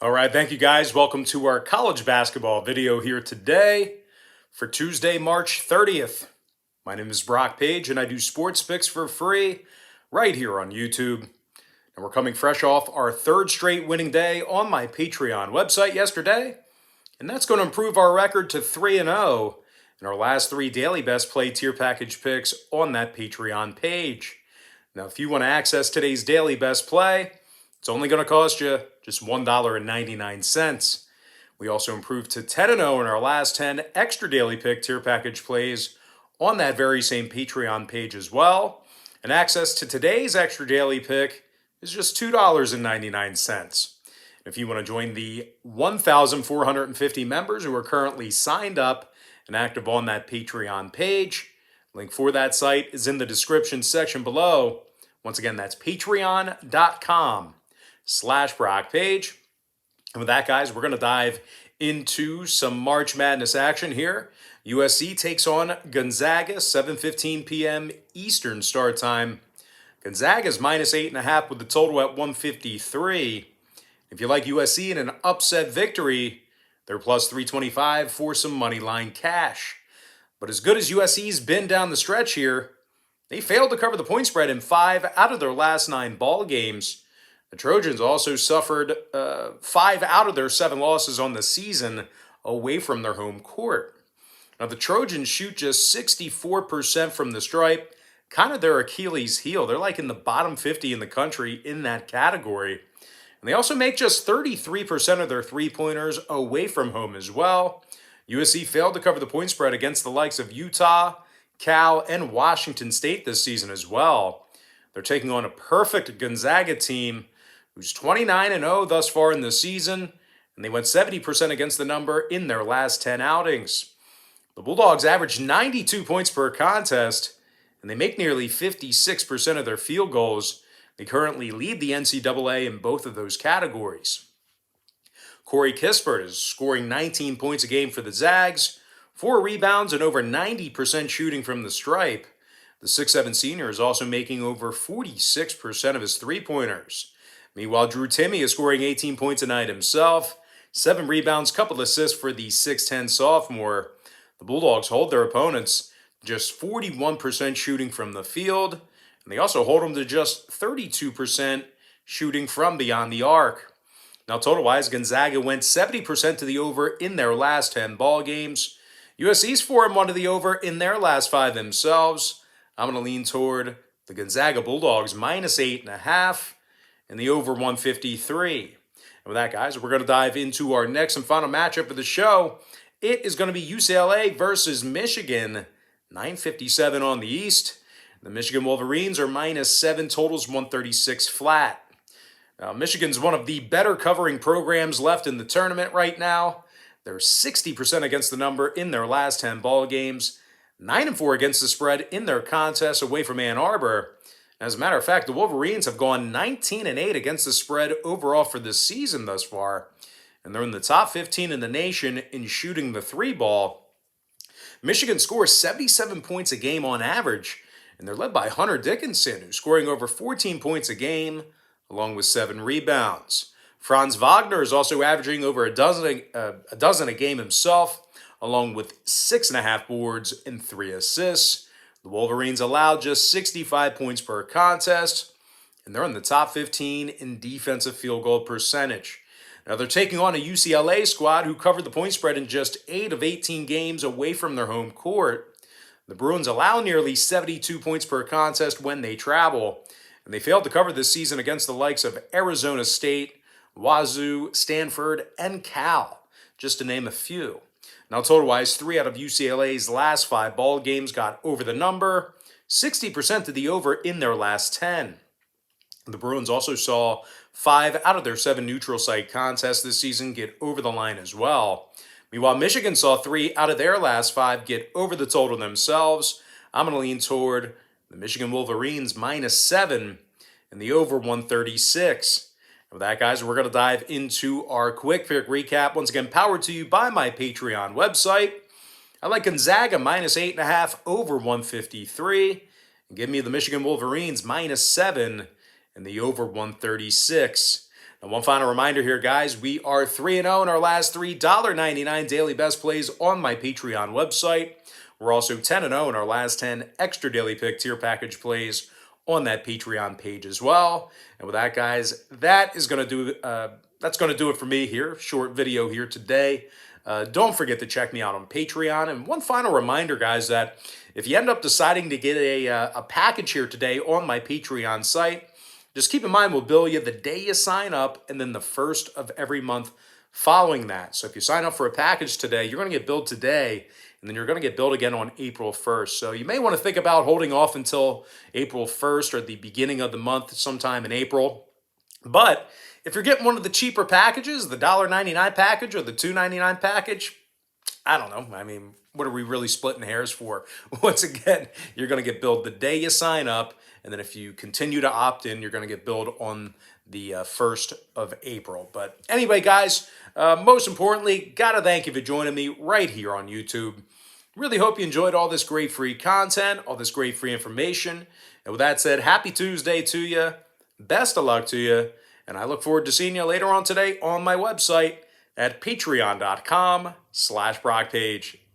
All right, thank you guys. Welcome to our college basketball video here today for Tuesday, March 30th. My name is Brock Page and I do sports picks for free right here on YouTube. And we're coming fresh off our third straight winning day on my Patreon website yesterday. And that's going to improve our record to 3-0 in our last three daily best play tier package picks on that Patreon page. Now, if you want to access today's daily best play, it's only going to cost you just $1.99. We also improved to 10-0 in our last 10 extra daily pick tier package plays on that very same Patreon page as well. And access to today's extra daily pick is just $2.99. If you want to join the 1,450 members who are currently signed up and active on that Patreon page, link for that site is in the description section below. Once again, that's patreon.com/BrockPage. And with that, guys, we're going to dive into some March Madness action here. USC takes on Gonzaga, 7:15 p.m. Eastern start time. Gonzaga's -8.5 with the total at 153. If you like USC in an upset victory, they're plus 325 for some money line cash. But as good as USC's been down the stretch here, they failed to cover the point spread in 5 out of their last 9 ball games. The Trojans also suffered 5 out of their 7 losses on the season away from their home court. Now, the Trojans shoot just 64% from the stripe, kind of their Achilles heel. They're like in the bottom 50 in the country in that category. And they also make just 33% of their three-pointers away from home as well. USC failed to cover the point spread against the likes of Utah, Cal, and Washington State this season as well. They're taking on a perfect Gonzaga team who's 29-0 thus far in the season, and they went 70% against the number in their last 10 outings. The Bulldogs average 92 points per contest, and they make nearly 56% of their field goals. They currently lead the NCAA in both of those categories. Corey Kispert is scoring 19 points a game for the Zags, 4 rebounds, and over 90% shooting from the stripe. The 6'7 senior is also making over 46% of his three-pointers. Meanwhile, Drew Timme is scoring 18 points a night himself, 7 rebounds, couple assists for the 6'10 sophomore. The Bulldogs hold their opponents just 41% shooting from the field, and they also hold them to just 32% shooting from beyond the arc. Now, total-wise, Gonzaga went 70% to the over in their last 10 ball games. USC's 4-1 to the over in their last 5 themselves. I'm going to lean toward the Gonzaga Bulldogs -8.5 and the over 153. And with that, guys, we're going to dive into our next and final matchup of the show. It is going to be UCLA versus Michigan, 9:57 on the East. The Michigan Wolverines are -7, totals 136 flat. Now, Michigan's one of the better covering programs left in the tournament right now. They're 60% against the number in their last 10 ball games, 9-4 against the spread in their contests away from Ann Arbor. As a matter of fact, the Wolverines have gone 19-8 against the spread overall for this season thus far, and they're in the top 15 in the nation in shooting the 3-ball. Michigan scores 77 points a game on average, and they're led by Hunter Dickinson, who's scoring over 14 points a game, along with 7 rebounds. Franz Wagner is also averaging over a dozen a game himself, along with 6.5 boards and 3 assists. The Wolverines allowed just 65 points per contest, and they're in the top 15 in defensive field goal percentage. Now, they're taking on a UCLA squad who covered the point spread in just 8 of 18 games away from their home court. The Bruins allow nearly 72 points per contest when they travel, and they failed to cover this season against the likes of Arizona State, Wazoo, Stanford, and Cal, just to name a few. Now, total-wise, 3 out of UCLA's last 5 ball games got over the number, 60% to the over in their last 10. The Bruins also saw 5 out of their 7 neutral site contests this season get over the line as well. Meanwhile, Michigan saw 3 out of their last 5 get over the total themselves. I'm going to lean toward the Michigan Wolverines -7 and the over 136. And with that, guys, we're going to dive into our quick pick recap. Once again, powered to you by my Patreon website. I like Gonzaga -8.5 over 153. And give me the Michigan Wolverines -7 and the over 136. And one final reminder here, guys, we are 3-0 in our last three $1.99 daily best plays on my Patreon website. We're also 10-0 in our last 10 extra daily pick tier package plays on that Patreon page as well. And with that, guys, that's going to do it for me here. Short video here today. Don't forget to check me out on Patreon. And one final reminder, guys, that if you end up deciding to get a package here today on my Patreon site, just keep in mind we'll bill you the day you sign up and then the first of every month following that. So if you sign up for a package today, you're going to get billed today, and then you're going to get billed again on April 1st. So you may want to think about holding off until April 1st or the beginning of the month sometime in April. But if you're getting one of the cheaper packages, the $1.99 package or the $2.99 package, I don't know. I mean, what are we really splitting hairs for? Once again, you're going to get billed the day you sign up, and then if you continue to opt in, you're going to get billed on the 1st of April. But anyway, guys, most importantly, got to thank you for joining me right here on YouTube. Really hope you enjoyed all this great free content, all this great free information. And with that said, happy Tuesday to you. Best of luck to you. And I look forward to seeing you later on today on my website at patreon.com/BrockPage.